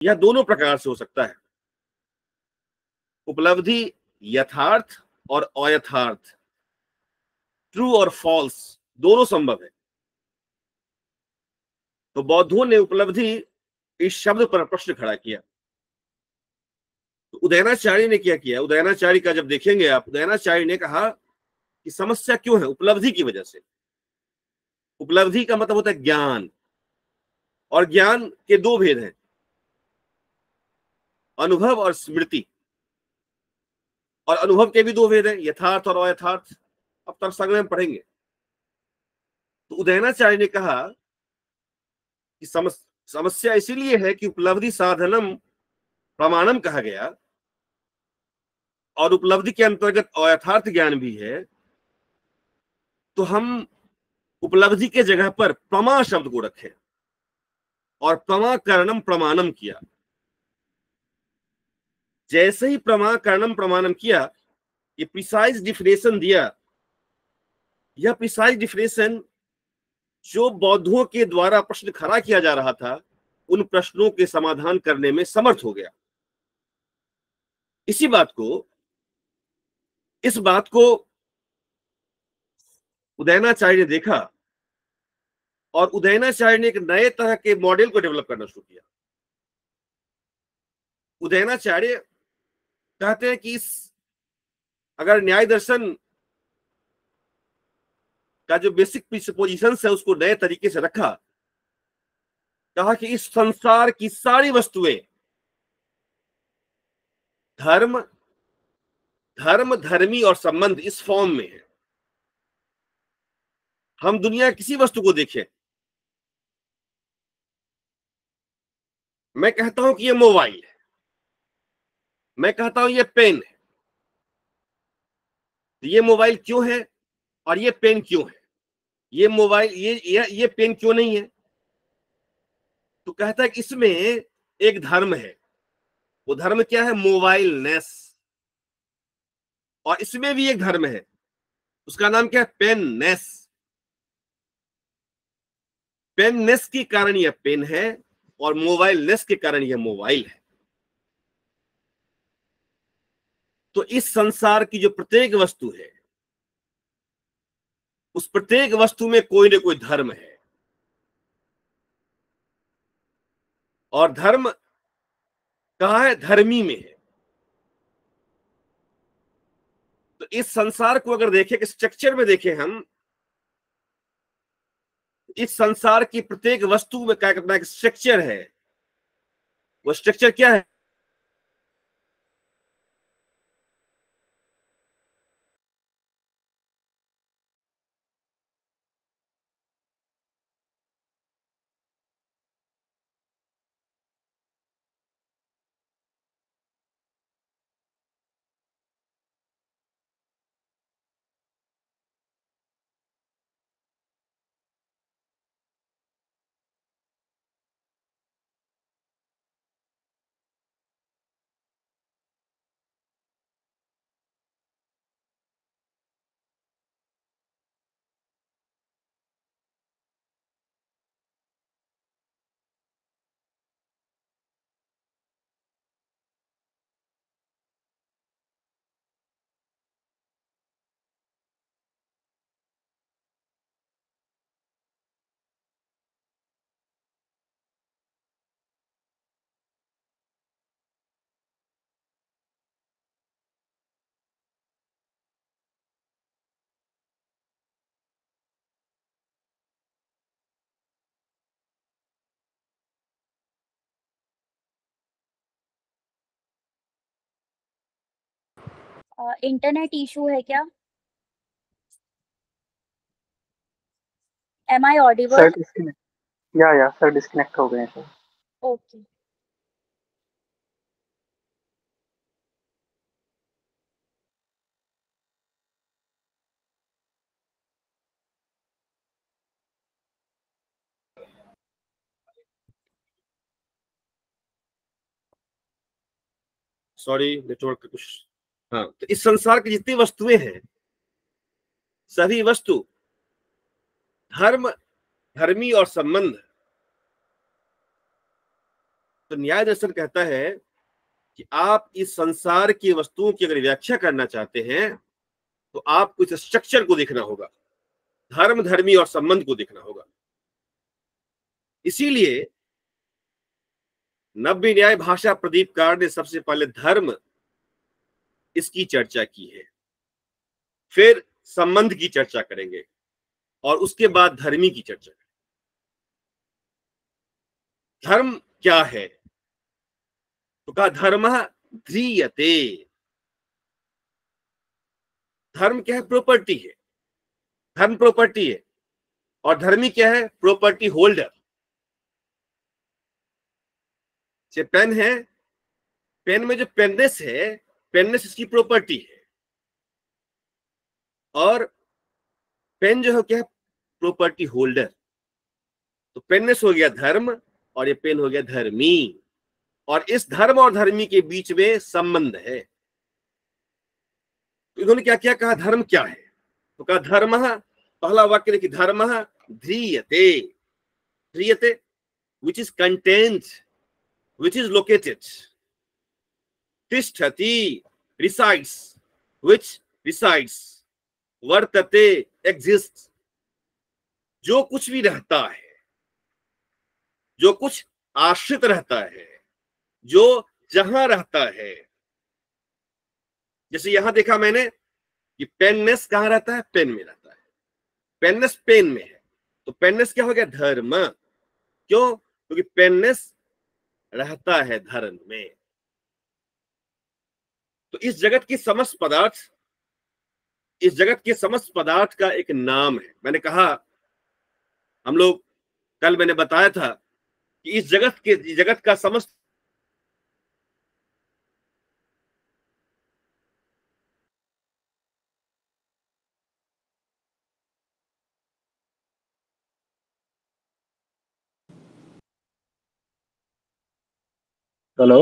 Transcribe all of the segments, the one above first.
यह दोनों प्रकार से हो सकता है। उपलब्धि यथार्थ और अयथार्थ, ट्रू और फॉल्स, दोनों संभव है। तो बौद्धों ने उपलब्धि इस शब्द पर प्रश्न खड़ा किया। तो उदयनाचार्य ने क्या किया? उदयनाचार्य का जब देखेंगे आप, उदयनाचार्य ने कहा कि समस्या क्यों है? उपलब्धि की वजह से। उपलब्धि का मतलब होता है ज्ञान, और ज्ञान के दो भेद हैं, अनुभव और स्मृति। और अनुभव के भी दो भेद हैं, यथार्थ और अयथार्थ। अब तर्कसंग्रह में पढ़ेंगे। तो उदयनाचार्य ने कहा कि समस्या इसीलिए है कि उपलब्धि साधनम प्रमाणम कहा गया, और उपलब्धि के अंतर्गत अयथार्थ ज्ञान भी है। तो हम उपलब्धि के जगह पर प्रमा शब्द को रखे और प्रमा करणम प्रमाणम किया। जैसे ही प्रमा करणम प्रमाणम किया, ये प्रिसाइज डिफिनेशन दिया। यह प्रिसाइज डिफिनेशन जो बौद्धों के द्वारा प्रश्न खड़ा किया जा रहा था, उन प्रश्नों के समाधान करने में समर्थ हो गया। इस बात को उदयनाचार्य ने देखा, और उदयनाचार्य ने एक नए तरह के मॉडल को डेवलप करना शुरू किया। उदयनाचार्य कहते हैं कि अगर न्याय दर्शन का जो बेसिक प्रिसपोजिशन है उसको नए तरीके से रखा, कहा कि इस संसार की सारी वस्तुएं धर्म, धर्मी और संबंध इस फॉर्म में है। हम दुनिया किसी वस्तु को देखें, मैं कहता हूं कि ये मोबाइल है, मैं कहता हूं ये पेन है। तो ये मोबाइल क्यों है और ये पेन क्यों है? ये मोबाइल, ये पेन क्यों नहीं है? तो कहता है कि इसमें एक धर्म है। वो धर्म क्या है? मोबाइलनेस। और इसमें भी एक धर्म है, उसका नाम क्या है? पेननेस। पेननेस के कारण यह पेन है, और मोबाइलनेस के कारण यह मोबाइल है। तो इस संसार की जो प्रत्येक वस्तु है, उस प्रत्येक वस्तु में कोई ना कोई धर्म है। और धर्म कहाँ है? धर्मी में है। तो इस संसार को अगर देखें, स्ट्रक्चर में देखें हम, इस संसार की प्रत्येक वस्तु में क्या करना, एक स्ट्रक्चर है। वो स्ट्रक्चर क्या है? इंटरनेट इशू है क्या? एम आई सर ऑडिबल? डिस्कनेक्ट, या सर डिस्कनेक्ट हो गए हैं सर। ओके। सॉरी, नेटवर्क का कुछ। हाँ, तो इस संसार की जितनी वस्तुएं हैं, सभी वस्तु धर्म, धर्मी और संबंध तो न्याय दर्शन कहता है कि आप इस संसार की वस्तुओं की अगर व्याख्या करना चाहते हैं तो आपको इस स्ट्रक्चर को देखना होगा, धर्म, धर्मी और संबंध को देखना होगा। इसीलिए नव्य न्याय भाषा प्रदीपकार ने सबसे पहले धर्म इसकी चर्चा की है, फिर संबंध की चर्चा करेंगे और उसके बाद धर्मी की चर्चा करेंगे। धर्म क्या है? तो कहा धर्म ध्रियते। धर्म क्या है? प्रॉपर्टी है। धर्म प्रॉपर्टी है। और धर्मी क्या है? Property holder. ये पेन है, पेन में जो पेननेस है, पेननेस इसकी प्रॉपर्टी है। और पेन जो है क्या है? Property holder. तो पेननेस हो गया धर्म और ये पेन हो गया धर्मी। और इस धर्म और धर्मी के बीच में संबंध है। तो इन्होंने क्या क्या कहा? धर्म क्या है? तो कहा धर्म, पहला वाक्य देखिए, धर्म ध्रियते। ध्रियते which is contained, which is located. तिष्ठति resides, which resides. वर्तते exists, जो कुछ भी रहता है, जो कुछ आश्रित रहता है, जो जहां रहता है। जैसे यहां देखा मैंने कि पेननेस कहां रहता है? पेन में रहता है। पेननेस पेन में है, तो पेननेस क्या हो गया? धर्म। क्यों? क्योंकि पेननेस रहता है धर्म में। तो इस जगत की समस्त पदार्थ, इस जगत के समस्त पदार्थ का एक नाम है। मैंने कहा, हम लोग कल मैंने बताया था कि इस जगत का समस्त हेलो।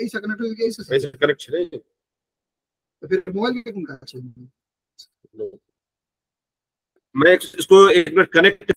ऐसा कनेक्ट हो गया इससे ऐसे कनेक्ट है। तो फिर मोबाइल के कौन का चाहिए? मैं इसको एक मिनट कनेक्ट।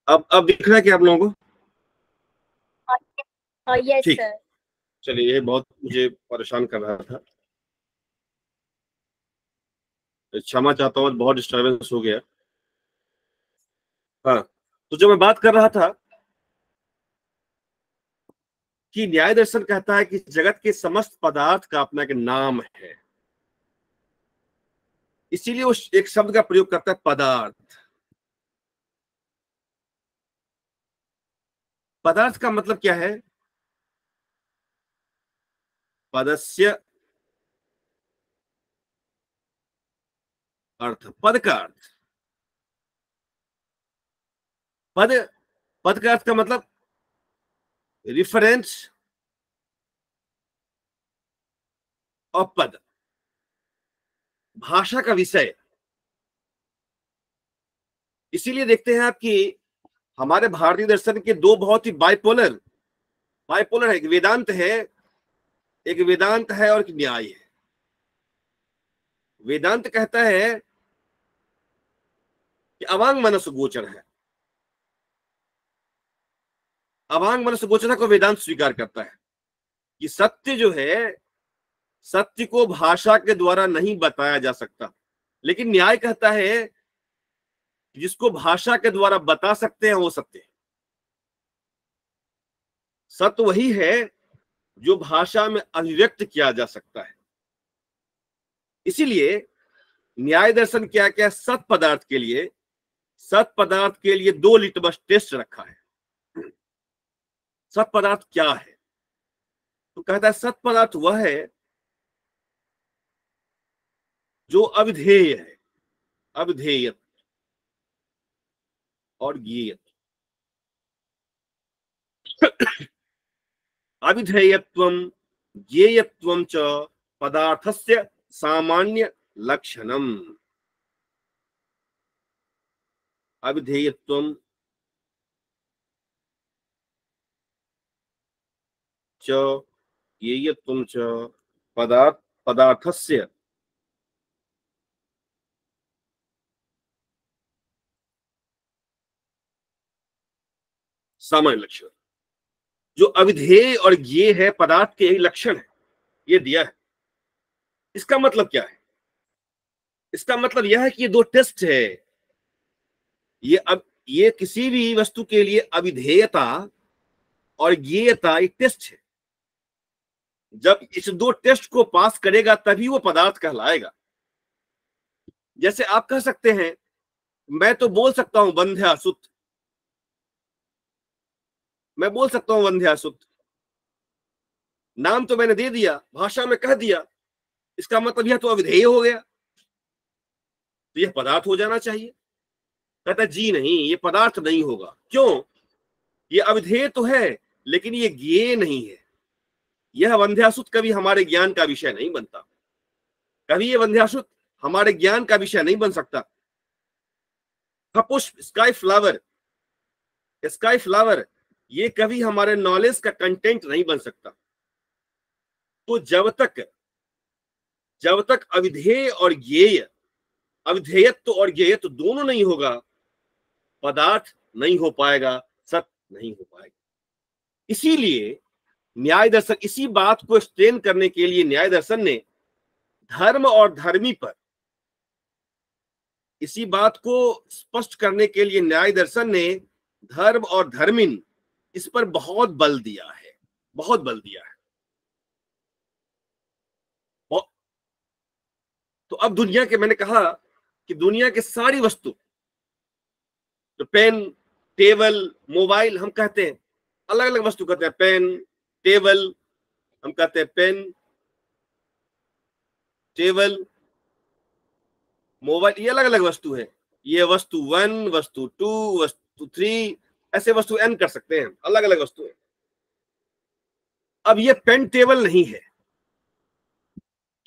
अब दिख रहा है क्या आप लोगों को? यस ठीक। सर। चलिए, ये बहुत मुझे परेशान कर रहा था, क्षमा चाहता हूँ, बहुत डिस्टर्बेंस हो गया। हाँ, तो जो मैं बात कर रहा था कि न्याय दर्शन कहता है कि जगत के समस्त पदार्थ का अपना एक नाम है, इसीलिए वो एक शब्द का प्रयोग करता है, पदार्थ। पदार्थ का मतलब क्या है? पदस्य अर्थ, पद का अर्थ। पद, पद का अर्थ का मतलब रिफरेंस और पद, भाषा का विषय। इसीलिए देखते हैं आप कि हमारे भारतीय दर्शन के दो बहुत ही बाइपोलर है, एक वेदांत है, एक वेदांत है और एक न्याय है। वेदांत कहता है कि अवांग मनस गोचर है, अवांग मनस गोचर को वेदांत स्वीकार करता है कि सत्य जो है, सत्य को भाषा के द्वारा नहीं बताया जा सकता। लेकिन न्याय कहता है जिसको भाषा के द्वारा बता सकते हैं वो सत्य है। सत्य वही है जो भाषा में अभिव्यक्त किया जा सकता है। इसीलिए न्याय दर्शन क्या क्या सत पदार्थ के लिए दो लिटमस टेस्ट रखा है। सत पदार्थ क्या है? तो कहता है सत पदार्थ वह है जो अविधेय है, अविधेयत और ज्ञेयत। अविधेयत्वम ज्ञेयत्वम च पदार्थस्य सामान्य लक्षणम। अविधेयत्वम च ज्ञेयत्वम च पदार्थस्य सामान्य लक्षण। जो अविधेय और ज्ञेय है, पदार्थ के यही लक्षण है, ये दिया है। इसका मतलब क्या है? इसका मतलब यह है कि ये दो टेस्ट है। ये किसी भी वस्तु के लिए अविधेयता और ज्ञेयता एक टेस्ट है। जब इस दो टेस्ट को पास करेगा तभी वो पदार्थ कहलाएगा। जैसे आप कह सकते हैं, मैं तो बोल सकता हूं वंध्यासुत, मैं बोल सकता हूं वंध्यासुत, नाम तो मैंने दे दिया, भाषा में कह दिया, इसका मतलब यह तो अविधेय हो गया, तो यह पदार्थ हो जाना चाहिए। कहता जी नहीं, ये पदार्थ नहीं होगा। क्यों? ये अविधेय तो है लेकिन ये ज्ञेय नहीं है। यह वंध्यासुत कभी हमारे ज्ञान का विषय नहीं बनता, कभी ये वंध्यासुत हमारे ज्ञान का विषय नहीं बन सकता। पुष्प, स्काई फ्लावर, ये कभी हमारे नॉलेज का कंटेंट नहीं बन सकता। तो जब तक अविधेय और ज्ञेय, अविधेयत्व और ज्ञेयत्व दोनों नहीं होगा, पदार्थ नहीं हो पाएगा, सत्य नहीं हो पाएगा। इसीलिए न्याय दर्शन, इसी बात को एक्सप्लेन करने के लिए न्याय दर्शन ने धर्म और धर्मी पर, इसी बात को स्पष्ट करने के लिए न्याय दर्शन ने धर्म और धर्मिन, इस पर बहुत बल दिया है, बहुत बल दिया है। तो अब दुनिया के, मैंने कहा कि दुनिया के सारी वस्तु, तो पेन, टेबल, मोबाइल, हम कहते हैं अलग अलग वस्तु कहते हैं। पेन, टेबल, हम कहते हैं पेन, टेबल, मोबाइल, ये अलग अलग वस्तु है। ये वस्तु 1, वस्तु 2, वस्तु 3, ऐसे वस्तु n कर सकते हैं, अलग अलग वस्तु है। अब ये पेन टेबल नहीं है,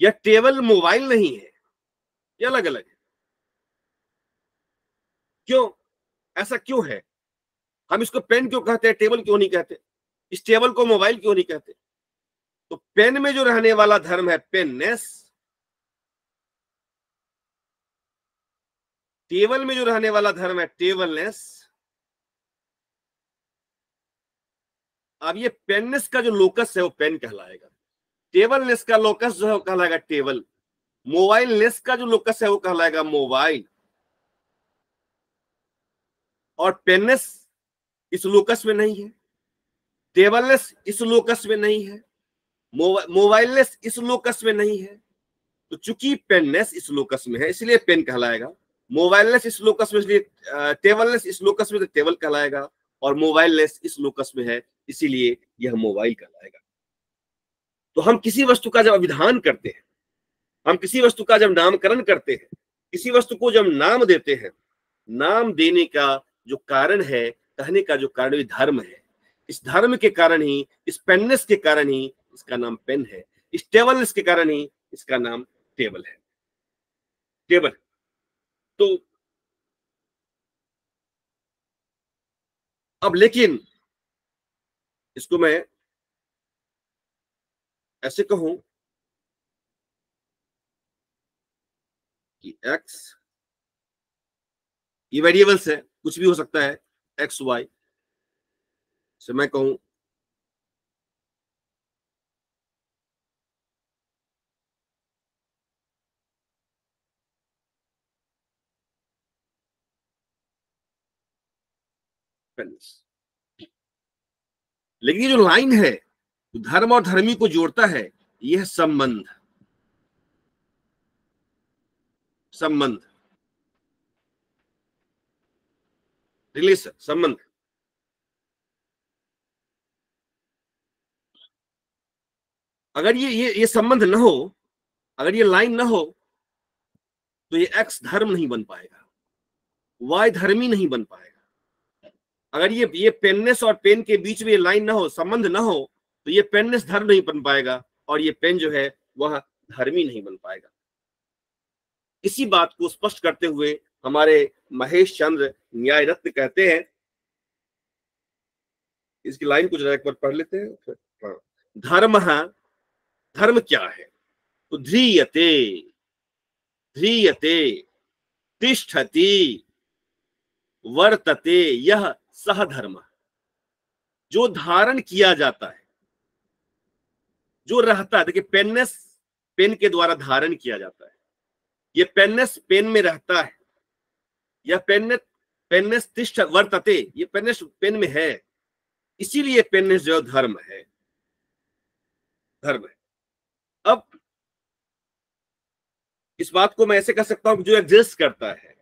यह टेबल मोबाइल नहीं है, ये अलग अलग है। क्यों? ऐसा क्यों है? हम इसको पेन क्यों कहते हैं, टेबल क्यों नहीं कहते? इस टेबल को मोबाइल क्यों नहीं कहते? तो पेन में जो रहने वाला धर्म है पेननेस, टेबल में जो रहने वाला धर्म है टेबलनेस। अब ये पेननेस का जो लोकस है वो पेन कहलाएगा, टेबलनेस का लोकस जो है वो कहलाएगा टेबल, मोबाइलनेस का जो लोकस है वो कहलाएगा मोबाइल। और पेननेस इस लोकस में नहीं है, टेबललेस इस लोकस में नहीं है, मोबाइललेस इस लोकस में नहीं है। तो चूंकि पेनलेस इस लोकस में है इसलिए पेन कहलाएगा, मोबाइललेस इस लोकस में इसलिए टेबललेस इस लोकस में तो टेबल कहलाएगा, और मोबाइललेस इस लोकस में है इसीलिए यह मोबाइल कहलाएगा। तो हम किसी वस्तु का जब अभिधान करते हैं, हम किसी वस्तु का जब नामकरण करते हैं, किसी वस्तु को जब नाम देते हैं, नाम देने का जो कारण है, कहने का जो कारण भी धर्म है। इस धर्म के कारण ही, इस पेननेस के कारण ही इसका नाम पेन है, इस टेबलनेस के कारण ही इसका नाम टेबल है, टेबल। तो अब लेकिन इसको मैं ऐसे कहूं कि x ये वेरिएबल्स है, कुछ भी हो सकता है, x y से मैं कहूं पेनिस। लेकिन ये जो लाइन है धर्म और धर्मी को जोड़ता है, यह संबंध, संबंध, रिलेशन, संबंध। अगर ये संबंध न हो, अगर ये लाइन न हो, तो ये एक्स धर्म नहीं बन पाएगा, वाई धर्मी नहीं बन पाएगा। अगर ये पेननेस और पेन के बीच में ये लाइन ना हो, संबंध ना हो, तो ये पेननेस धर्म नहीं बन पाएगा, और ये पेन जो है वह धर्मी नहीं बन पाएगा। इसी बात को स्पष्ट करते हुए हमारे महेश चंद्र न्याय रत्न कहते हैं, इसकी लाइन को जरा एक बार पढ़ लेते हैं। हाँ, धर्म, धर्म क्या है? तो ध्रियते, ध्रियते, तिष्ठति, वर्तते, यह सह धर्म, जो धारण किया जाता है, जो रहता है। देखिए पेननेस पेन के द्वारा धारण किया जाता है, ये पेननेस पेन में रहता है, यह पेननेस तिष्ठ वर्तते, ये पेननेस पेन में है, इसीलिए पेननेस जो धर्म है, धर्म है। अब इस बात को मैं ऐसे कह सकता हूं कि जो एग्जिस्ट करता है,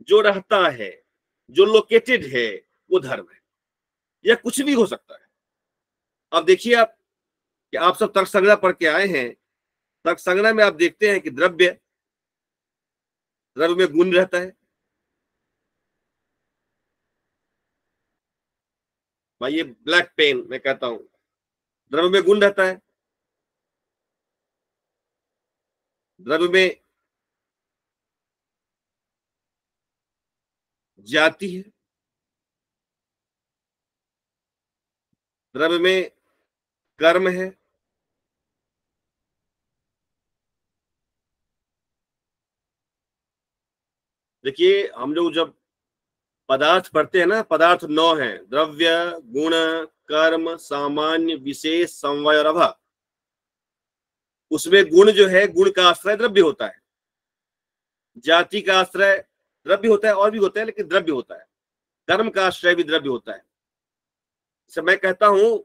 जो रहता है, जो लोकेटेड है, वो धर्म है। यह कुछ भी हो सकता है। अब देखिए आप कि आप सब तर्क संग्रह पढ़ के आए हैं, तर्क संग्रह में आप देखते हैं कि द्रव्य, द्रव्य में गुण रहता है। भाई ये ब्लैक पेन मैं कहता हूं, द्रव्य में गुण रहता है, द्रव्य में जाति है, द्रव्य में कर्म है, देखिए हम लोग जब पदार्थ पढ़ते हैं ना, पदार्थ 9 हैं, द्रव्य, गुण, कर्म, सामान्य, विशेष, समवाय और अभाव। उसमें गुण जो है, गुण का आश्रय द्रव्य होता है, जाति का आश्रय द्रव्य होता है, और भी होता है लेकिन द्रव्य होता है, कर्म का आश्रय भी द्रव्य होता है। जैसे मैं कहता हूं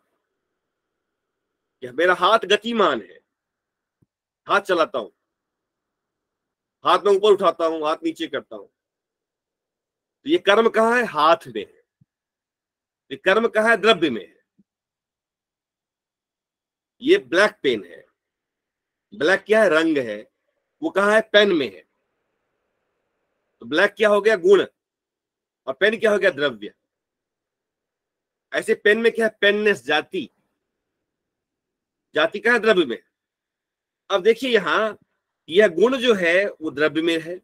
कि मेरा हाथ गतिमान है, हाथ चलाता हूं, हाथ में ऊपर उठाता हूं, हाथ नीचे करता हूं, तो ये कर्म कहाँ है? हाथ में है। ये कर्म कहाँ है? द्रव्य में है। ये ब्लैक पेन है, ब्लैक क्या है? रंग है, वो कहाँ है? पेन में है। तो ब्लैक क्या हो गया? गुण, और पेन क्या हो गया? द्रव्य। ऐसे पेन में क्या है? पेननेस, जाति, जाति कहाँ है? द्रव्य में। अब देखिए यहां यह गुण जो है वो द्रव्य में है,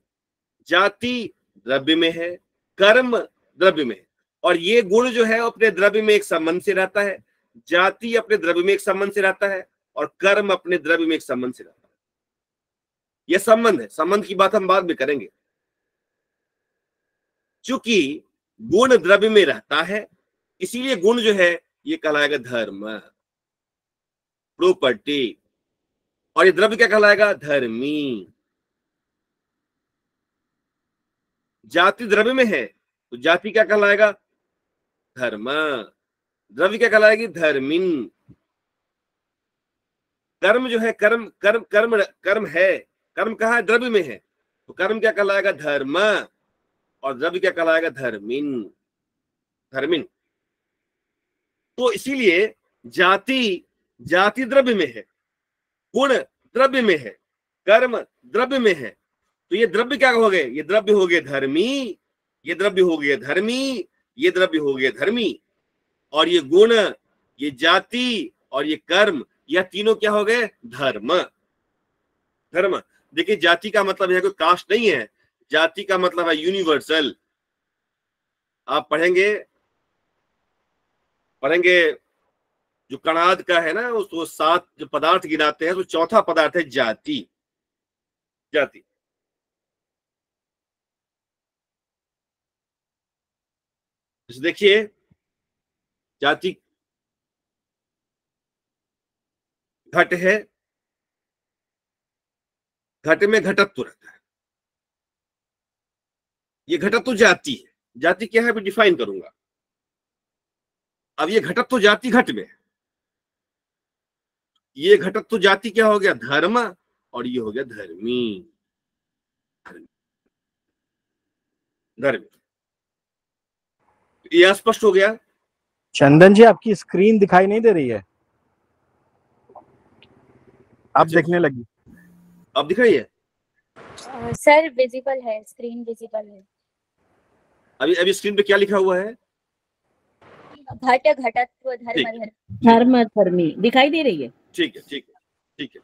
जाति द्रव्य में है, कर्म द्रव्य में है, और ये गुण जो है अपने द्रव्य में एक संबंध से रहता है, जाति अपने द्रव्य में एक संबंध से रहता है, और कर्म अपने द्रव्य में एक संबंध से रहता है। यह संबंध है, संबंध की बात हम बाद में करेंगे। चूंकि गुण द्रव्य में रहता है, इसीलिए गुण जो है ये कहलाएगा धर्म, प्रॉपर्टी, और ये द्रव्य क्या कहलाएगा? धर्मी। जाति द्रव्य में है तो जाति क्या कहलाएगा? धर्म, द्रव्य क्या कहलाएगी? धर्मिन। कर्म जो है, कर्म कर्म कर्म कर्म है, कर्म कहाँ है? द्रव्य में है। तो कर्म क्या कहलाएगा? धर्म। और द्रव्य क्या कहलाएगा? धर्मिन। धर्मिन। तो इसीलिए जाति, जाति द्रव्य में है, गुण द्रव्य में है, कर्म द्रव्य में है। तो ये द्रव्य क्या हो गए? ये द्रव्य हो गए धर्मी, ये द्रव्य हो गए धर्मी, ये द्रव्य हो गए धर्मी। और ये गुण, ये जाति और ये कर्म, यह तीनों क्या हो गए? धर्म। धर्म। देखिए, जाति का मतलब यह कोई कास्ट नहीं है, जाति का मतलब है यूनिवर्सल। आप पढ़ेंगे पढ़ेंगे जो कणाद का है ना, उसको 7 जो पदार्थ गिनाते हैं, तो चौथा पदार्थ है जाति। जाति। देखिए, जाति घट है, घट में घटत्व रहता है, ये घटत्व जाति है। जाति क्या है मैं डिफाइन करूंगा। अब ये घटत्व जाति घट में है, ये घटत्व जाति क्या हो गया? धर्म। और ये हो गया धर्मी। धर्मी। ये स्पष्ट हो गया? चंदन जी, आपकी स्क्रीन दिखाई नहीं दे रही है, आप देखने लगी। अब दिख रही है? सर विजिबल है, स्क्रीन विजिबल है। अभी अभी स्क्रीन पे क्या लिखा हुआ है? घट घटत्व धर्म धर्म धर्मी दिखाई दे रही है। ठीक है, ठीक है, ठीक है।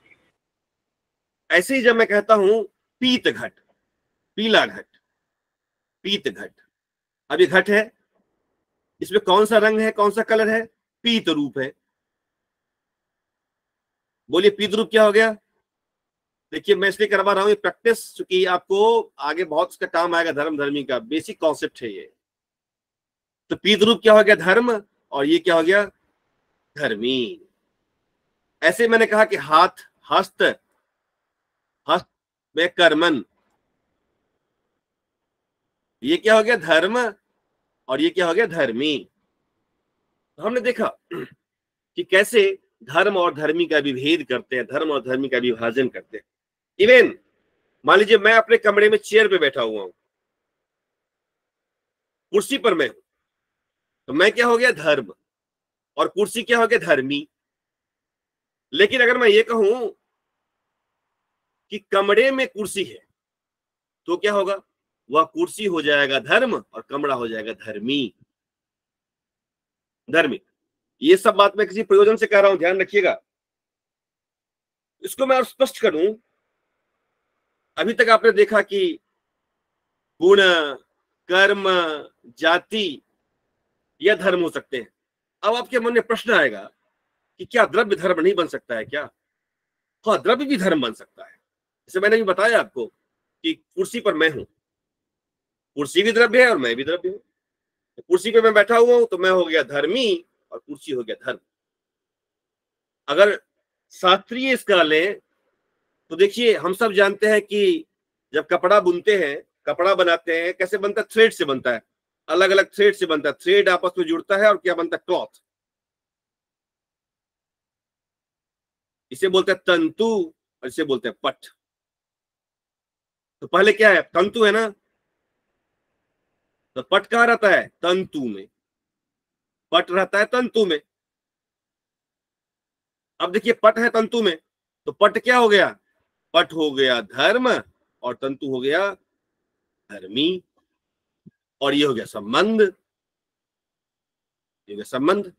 ऐसे ही जब मैं कहता हूं पीत घट, पीला घट, पीत घट, अब ये घट है, इसमें कौन सा रंग है, कौन सा कलर है? पीत रूप है। बोलिए पीत रूप क्या हो गया? देखिए, मैं इसलिए करवा रहा हूं ये प्रैक्टिस, क्योंकि आपको आगे बहुत इसका काम आएगा। धर्म धर्मी का बेसिक कॉन्सेप्ट है ये। तो पीत रूप क्या हो गया? धर्म। और ये क्या हो गया? धर्मी। ऐसे मैंने कहा कि हाथ, हस्त, हस्त में कर्मन, ये क्या हो गया? धर्म। और ये क्या हो गया? धर्मी। तो हमने देखा कि कैसे धर्म और धर्मी का विभेद करते हैं, धर्म और धर्मी का विभाजन करते हैं। इवन मान लीजिए मैं अपने कमरे में चेयर पे बैठा हुआ हूं, कुर्सी पर मैं हूं, तो मैं क्या हो गया? धर्म। और कुर्सी क्या हो गया? धर्मी। लेकिन अगर मैं ये कहूं कि कमरे में कुर्सी है, तो क्या होगा? वह कुर्सी हो जाएगा धर्म और कमरा हो जाएगा धर्मी। धर्मी। ये सब बात मैं किसी प्रयोजन से कह रहा हूं, ध्यान रखिएगा। इसको मैं और स्पष्ट करूं, अभी तक आपने देखा कि गुण, कर्म, जाति या धर्म हो सकते हैं। अब आपके मन में प्रश्न आएगा कि क्या द्रव्य धर्म नहीं बन सकता है क्या? हाँ, द्रव्य भी धर्म बन सकता है। जैसे मैंने भी बताया आपको कि कुर्सी पर मैं हूं, कुर्सी भी द्रव्य है और मैं भी द्रव्य हूं। तो कुर्सी पे मैं बैठा हुआ हूं, तो मैं हो गया धर्मी और कुर्सी हो गया धर्म। अगर शास्त्रीय इसका लें तो देखिए, हम सब जानते हैं कि जब कपड़ा बुनते हैं, कपड़ा बनाते हैं, कैसे बनता है? थ्रेड से बनता है, अलग अलग थ्रेड से बनता है। थ्रेड आपस में जुड़ता है और क्या बनता है? क्लॉथ। इसे बोलते हैं तंतु और इसे बोलते हैं पट। तो पहले क्या है? तंतु है ना, तो पट कहाँ रहता है? तंतु में। पट रहता है तंतु में। अब देखिए, पट है तंतु में, तो पट क्या हो गया? पट हो गया धर्म और तंतु हो गया धर्मी। और ये हो गया संबंध, ये हो गया संबंध।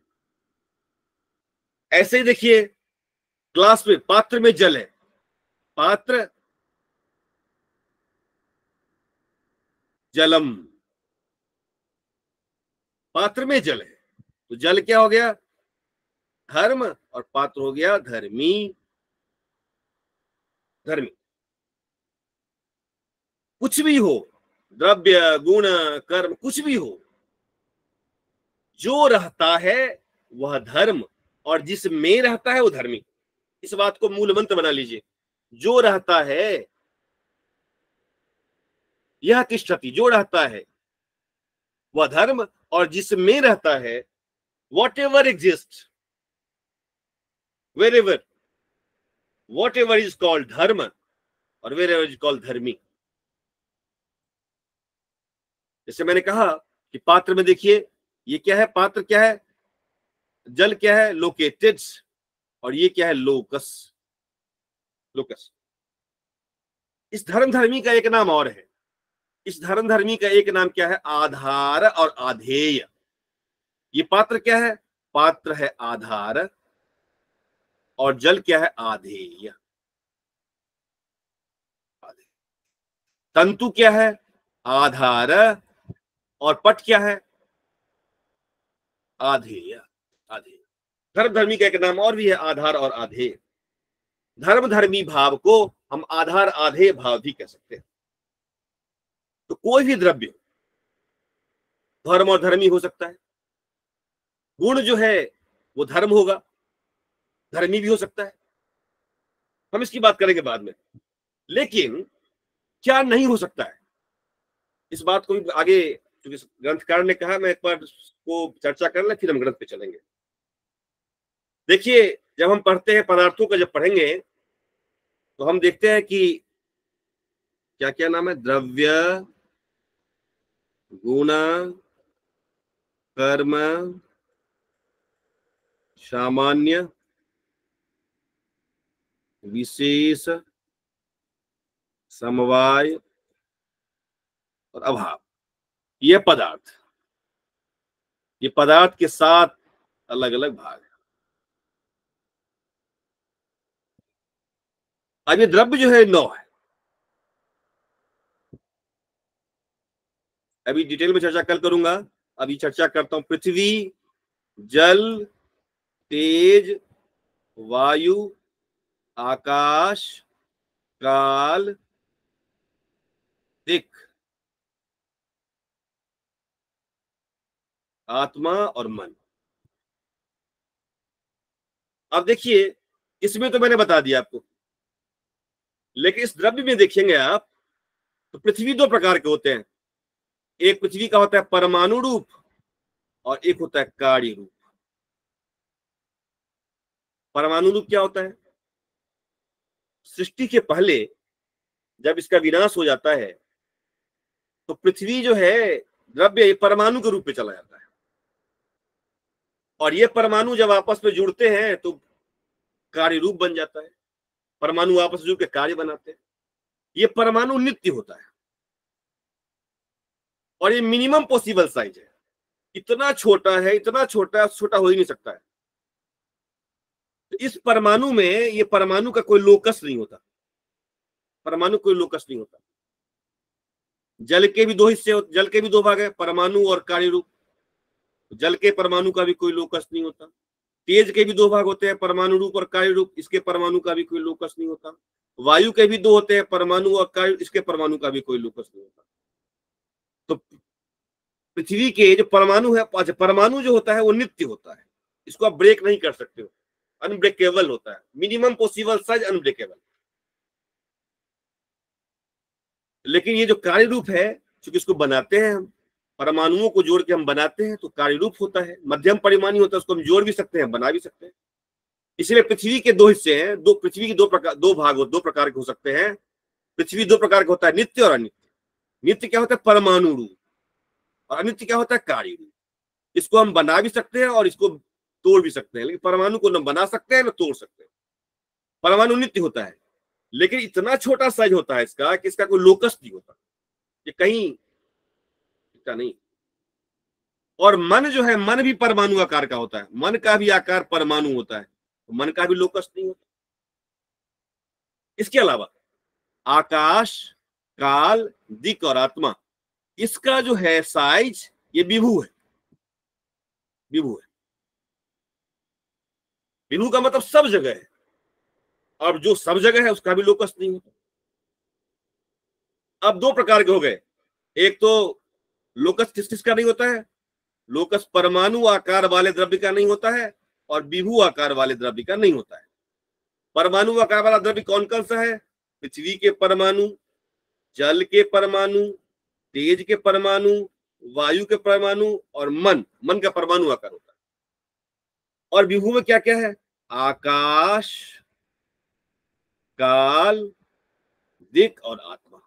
ऐसे ही देखिए, ग्लास में, पात्र में जल है, पात्र जलम, पात्र में जल है, तो जल क्या हो गया? धर्म और पात्र हो गया धर्मी। धर्मी। कुछ भी हो, द्रव्य, गुण, कर्म, कुछ भी हो, जो रहता है वह धर्म और जिसमें रहता है वो धर्मी। इस बात को मूल मंत्र बना लीजिए। जो रहता है, यह तिष्ठति, जो रहता है वह धर्म और जिसमें रहता है whatever exists, wherever, whatever is called dharma or wherever is called dharmi. जैसे मैंने कहा कि पात्र में देखिए, ये क्या है, पात्र क्या है, जल क्या है, लोकेटेड, और ये क्या है, लोकस, लोकस। इस धर्म धर्मी का एक नाम और है। इस धर्म धर्मी का एक नाम क्या है, आधार और आधेय। ये पात्र क्या है, पात्र है आधार, और जल क्या है, आधेय। तंतु क्या है, आधार, और पट क्या है, आधेय। आधेय धर्म धर्मी का एक नाम और भी है, आधार और आधेय। धर्म धर्मी भाव को हम आधार आधेय भाव भी कह सकते हैं। तो कोई भी द्रव्य धर्म और धर्मी हो सकता है। गुण जो है वो धर्म होगा, धर्मी भी हो सकता है, हम इसकी बात करेंगे बाद में। लेकिन क्या नहीं हो सकता है, इस बात को भी आगे, क्योंकि ग्रंथकार ने कहा, मैं एक बार को चर्चा कर ले, फिर हम ग्रंथ पे चलेंगे। देखिए, जब हम पढ़ते हैं पदार्थों का, जब पढ़ेंगे तो हम देखते हैं कि क्या क्या नाम है, द्रव्य, गुण, कर्म, सामान्य, विशेष, समवाय और अभाव। ये पदार्थ, ये पदार्थ के 7 अलग अलग भाग है। अब ये द्रव्य जो है 9 है। अभी डिटेल में चर्चा कल करूंगा, अभी चर्चा करता हूं। पृथ्वी, जल, तेज, वायु, आकाश, काल, दिक्, आत्मा और मन। अब देखिए, इसमें तो मैंने बता दिया आपको, लेकिन इस द्रव्य में देखेंगे आप तो पृथ्वी 2 प्रकार के होते हैं। एक पृथ्वी का होता है परमाणु रूप, और एक होता है कार्य रूप। परमाणु रूप क्या होता है, सृष्टि के पहले जब इसका विनाश हो जाता है तो पृथ्वी जो है द्रव्य परमाणु के रूप में चला जाता है, और ये परमाणु जब आपस में जुड़ते हैं तो कार्य रूप बन जाता है। परमाणु आपस में जुड़ के कार्य बनाते हैं। ये परमाणु नित्य होता है, और ये मिनिमम पॉसिबल साइज है। इतना छोटा है, इतना छोटा, छोटा हो ही नहीं सकता है। तो इस परमाणु में, ये परमाणु का कोई लोकस नहीं होता, परमाणु कोई लोकस नहीं होता। जल के भी 2 हिस्से, जल के भी 2 भाग है, परमाणु और कार्य रूप। जल के परमाणु का भी कोई लोकस नहीं होता। तेज के भी 2 भाग होते हैं, परमाणु रूप और कार्य रूप, इसके परमाणु का भी कोई लोकस नहीं होता। वायु के भी 2 होते हैं, परमाणु और कार्य, इसके परमाणु का भी कोई लोकस नहीं होता। तो पृथ्वी के जो परमाणु है, परमाणु जो होता है वो नित्य होता है, इसको आप ब्रेक नहीं कर सकते हो, अनब्रेकेबल होता है, मिनिमम पॉसिबल साइज अनब्रेकेबल। लेकिन ये जो कार्य रूप है, क्योंकि इसको बनाते हैं हम, परमाणुओं को जोड़ के हम बनाते हैं, तो कार्य रूप होता है, मध्यम परिमाणी होता है, उसको हम जोड़ भी सकते हैं, बना भी सकते हैं। इसलिए पृथ्वी के 2 हिस्से हैं, पृथ्वी के 2 प्रकार के हो सकते हैं। पृथ्वी 2 प्रकार का होता है, नित्य और अनित्य। नित्य क्या होता है, परमाणु रूप, और अनित्य क्या होता है, कार्य रूप। इसको हम बना भी सकते हैं और इसको तोड़ भी सकते हैं, लेकिन परमाणु को न बना सकते हैं न तोड़ सकते हैं। परमाणु नित्य होता है, लेकिन इतना छोटा साइज होता है इसका कि इसका कोई लोकस नहीं होता, ये कहीं इसका नहीं। और मन जो है, मन भी परमाणु आकार का होता है, मन का भी आकार परमाणु होता है, तो मन का भी लोकस नहीं होता। इसके अलावा आकाश, काल, दिक् और आत्मा, इसका जो है साइज, ये विभु है। विभु है, विभु का मतलब सब जगह है, और जो सब जगह है उसका भी लोकस नहीं होता। अब 2 प्रकार के हो गए, एक तो लोकस किस किस का नहीं होता है, लोकस परमाणु आकार वाले द्रव्य का नहीं होता है, और विभु आकार वाले द्रव्य का नहीं होता है। परमाणु आकार वाला द्रव्य कौन कौन सा है, पृथ्वी के परमाणु, जल के परमाणु, तेज के परमाणु, वायु के परमाणु, और मन का परमाणु आकार होता है। और विभू में क्या क्या है? आकाश, काल, दिक् और आत्मा।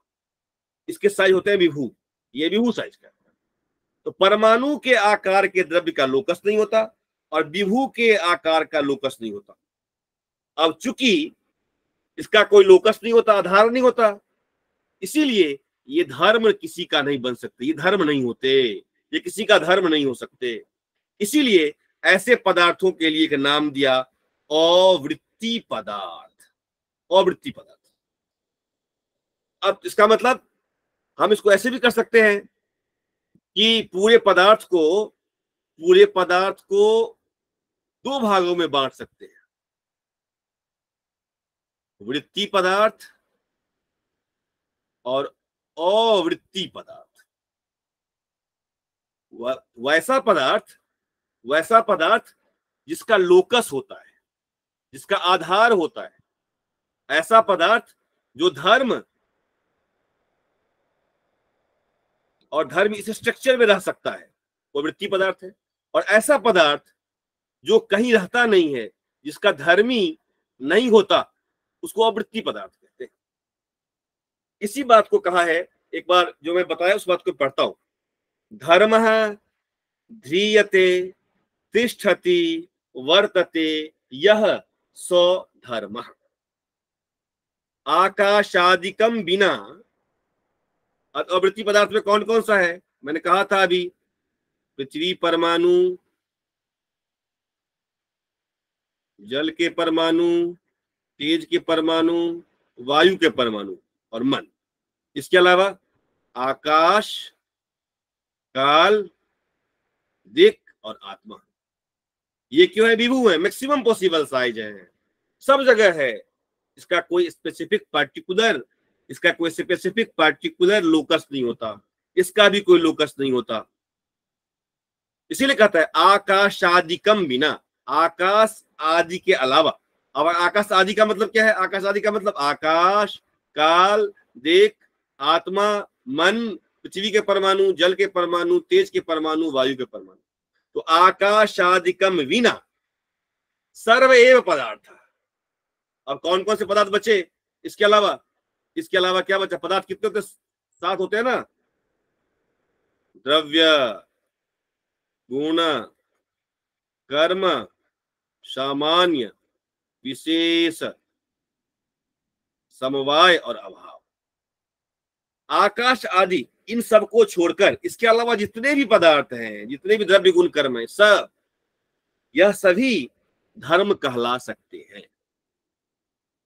इसके साइज होते हैं विभू, ये विभू साइज का। तो परमाणु के आकार के द्रव्य का लोकस नहीं होता और विभू के आकार का लोकस नहीं होता। अब चूंकि इसका कोई लोकस नहीं होता, आधार नहीं होता, इसीलिए ये धर्म किसी का नहीं बन सकते, ये धर्म नहीं होते, ये किसी का धर्म नहीं हो सकते। इसीलिए ऐसे पदार्थों के लिए एक नाम दिया अवृत्ति पदार्थ, अवृत्ति पदार्थ। अब इसका मतलब हम इसको ऐसे भी कर सकते हैं कि पूरे पदार्थ को दो भागों में बांट सकते हैं, वृत्ति पदार्थ और अवृत्ति पदार्थ। वैसा पदार्थ जिसका लोकस होता है, जिसका आधार होता है, ऐसा पदार्थ जो धर्म इस स्ट्रक्चर में रह सकता है, वो वृत्ति पदार्थ है। और ऐसा पदार्थ जो कहीं रहता नहीं है, जिसका धर्मी नहीं होता, उसको अवृत्ति पदार्थ कहते हैं। इसी बात को कहा है, एक बार जो मैं बताया उस बात को पढ़ता हूं। धर्मः ध्रियते तिष्ठति वर्तते यह सो धर्मः। आकाशादिकम बिना, अवृत्ति पदार्थ में कौन कौन सा है? मैंने कहा था अभी, पृथ्वी परमाणु, जल के परमाणु, तेज के परमाणु, वायु के परमाणु और मन। इसके अलावा आकाश, काल, दिक् और आत्मा। ये क्यों है? विभू है, मैक्सिमम पॉसिबल साइज है, सब जगह है। इसका कोई स्पेसिफिक पार्टिकुलर लोकस नहीं होता, इसका भी कोई लोकस नहीं होता। इसीलिए कहता है आकाशादिकम बिना, आकाश आदि के अलावा। अब आकाश आदि का मतलब क्या है? आकाश आदि का मतलब आकाश, काल, दिक्, आत्मा, मन, पृथ्वी के परमाणु, जल के परमाणु, तेज के परमाणु, वायु के परमाणु। तो आकाशादिकम विना सर्व एव पदार्थ। अब कौन कौन से पदार्थ बचे इसके अलावा? इसके अलावा क्या बचा? पदार्थ कितने होते? 7 होते हैं ना? द्रव्य, गुण, कर्म, सामान्य, विशेष, समवाय और अभाव। आकाश आदि इन सबको छोड़कर इसके अलावा जितने भी पदार्थ हैं, जितने भी द्रव्य, गुण, कर्म है, सब यह सभी धर्म कहला सकते हैं।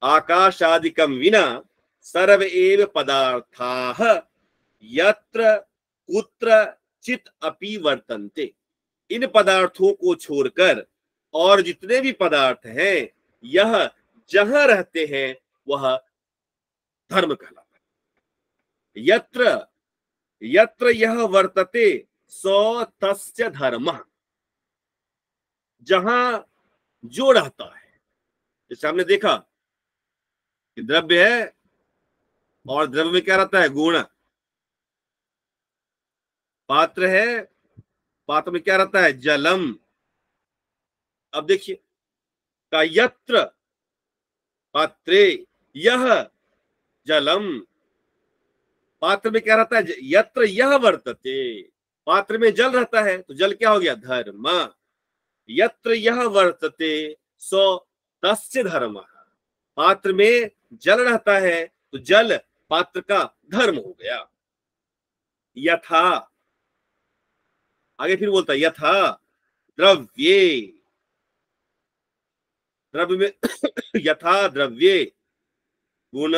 आकाशादिकम विना सर्व एव पदार्थाः यत्र कुत्र चित अपि वर्तन्ते। इन पदार्थों को छोड़कर और जितने भी पदार्थ हैं, यह जहां रहते हैं वह धर्म कहलाता है। यत्र यह वर्तते सो तस्य धर्मः। जहां जो रहता है, जैसे हमने देखा कि द्रव्य है और द्रव्य में क्या रहता है? गुण। पात्र है, पात्र में क्या रहता है? जलम। अब देखिए, का यत्र पात्रे यह जलम। पात्र में क्या रहता है? यत्र यह वर्तते। पात्र में जल रहता है तो जल क्या हो गया? धर्म। यत्र यह वर्तते सो तस्य धर्मः। पात्र में जल रहता है तो जल पात्र का धर्म हो गया। यथा, आगे फिर बोलता है यथा द्रव्ये, द्रव्य में यथा द्रव्ये गुण,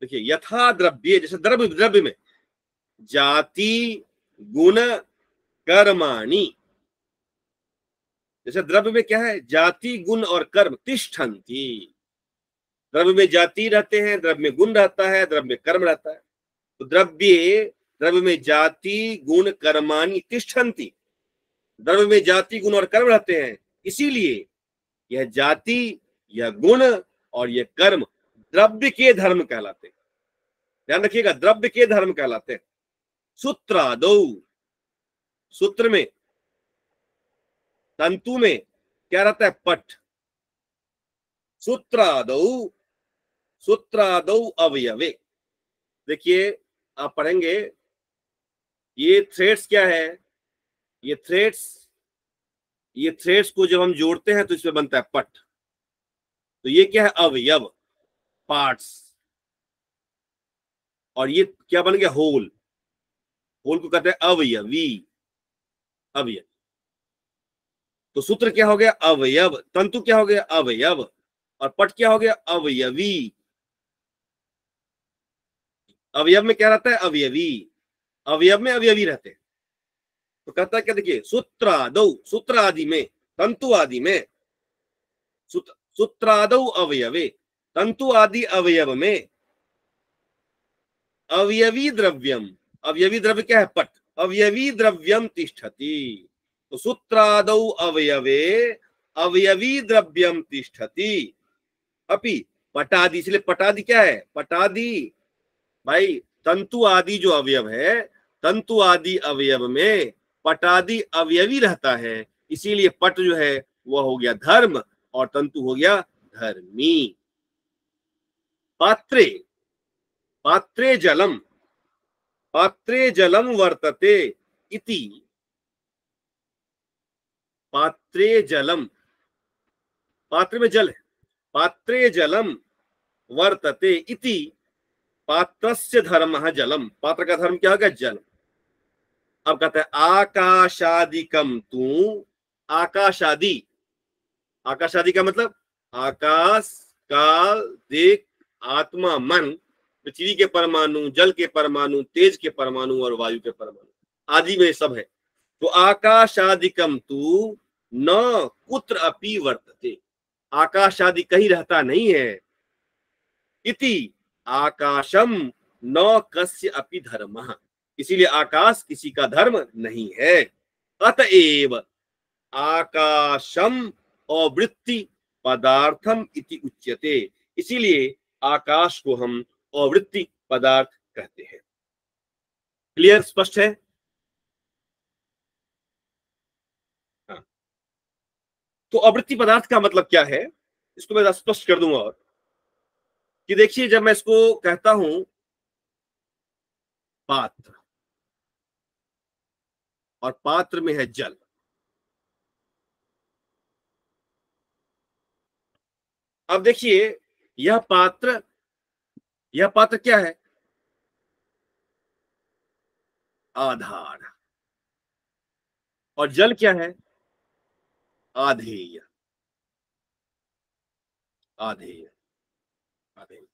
देखिए यथा द्रव्ये, जैसे द्रव्य में जाति, गुण, कर्माणि। जैसे द्रव्य में क्या है? जाति, गुण और कर्म तिष्ठन्ति। द्रव्य में जाति रहते हैं, द्रव्य में गुण रहता है, द्रव्य में कर्म रहता है। तो द्रव्य में जाति, गुण, कर्माणि तिष्ठन्ति। द्रव्य में जाति, गुण और कर्म रहते हैं, इसीलिए यह जाति, यह गुण और यह कर्म द्रव्य के धर्म कहलाते हैं। ध्यान रखिएगा, द्रव्य के धर्म कहलाते हैं। सूत्रादौ, सूत्र में, तंतु में क्या रहता है? पट। सूत्रादौ, सूत्रादौ अवयवे। देखिए आप पढ़ेंगे, ये थ्रेड्स क्या है? ये थ्रेड्स को जब हम जोड़ते हैं तो इसमें बनता है पट। तो ये क्या है? अवयव, पार्ट्स। और ये क्या बन गया? होल। होल को कहते हैं अवयवी, अवयव। तो सूत्र क्या हो गया? अवयव। तंतु क्या हो गया? अवयव। और पट क्या हो गया? अवयवी। अवयव में क्या रहता है? अवयवी। अवयव में अवयवी रहते हैं। तो कहता है क्या? देखिए, सूत्रादौ, सूत्र आदि में, तंतु आदि में, सूत्रादौ अवयवे, तंतु आदि अवयव में, अवयवी द्रव्यम, अवयवी द्रव्य क्या है? पट। अवयवी द्रव्यम तिष्ठति। तो सूत्रादौ अवयवे अवयवी द्रव्यम तिष्ठति। अपि पटादि, इसलिए पटादि क्या है? पटादि भाई तंतु आदि जो अवयव है, तंतु आदि अवयव में पटादि अवयवी रहता है, इसीलिए पट जो है वह हो गया धर्म और तंतु हो गया धर्मी। पात्रे, पात्रे जलम, पात्रे जलम वर्तते इति, पात्रे जलम, पात्र में जल है, पात्रे जलम वर्तते इति, पात्रस्य धर्मः जलम। पात्र का धर्म क्या होगा? जल। अब कहते हैं आकाशादिकम तू, आकाशादि, आकाशादि का मतलब आकाश, काल, दिक, आत्मा, मन, पृथ्वी के परमाणु, जल के परमाणु, तेज के परमाणु और वायु के परमाणु आदि में सब है। तो आकाशादिकम तू न कुत्र अपि वर्तते, आकाश आदि कहीं रहता नहीं है। इति आकाशम न कस्य अपि धर्मः, इसीलिए आकाश किसी का धर्म नहीं है। अतएव आकाशम अवृत्ति पदार्थम इति उच्यते, इसीलिए आकाश को हम अवृत्ति पदार्थ कहते हैं। क्लियर, स्पष्ट है? हाँ। तो अवृत्ति पदार्थ का मतलब क्या है, इसको मैं स्पष्ट कर दूंगा। और कि देखिए, जब मैं इसको कहता हूं पात्र, और पात्र में है जल, अब देखिए यह पात्र क्या है? आधार। और जल क्या है? आधेय, आधेय, आधेय।